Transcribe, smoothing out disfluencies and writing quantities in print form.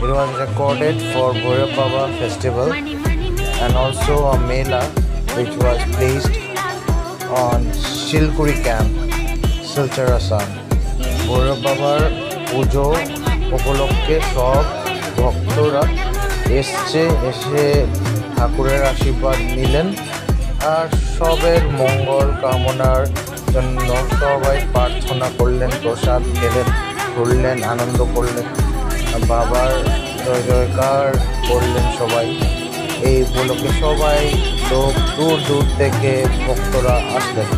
It was recorded for Bhairav Baba festival and also a mela which was placed on Shilkuri camp, Silchar Assam. Bhairav Babar পুজো উপলক্ষে সব ভক্তরা এসে ঠাকুরের আশীর্বাদ নিলেন আর সবের মঙ্গল কামনার জন্য সবাই প্রার্থনা করলেন, প্রসাদ খেলেন, ঘুরলেন, আনন্দ করলেন, বাবার জয় জয়কার করলেন সবাই। এই উপলক্ষে সবাই লোক দূর দূর থেকে ভক্তরা আসলেন।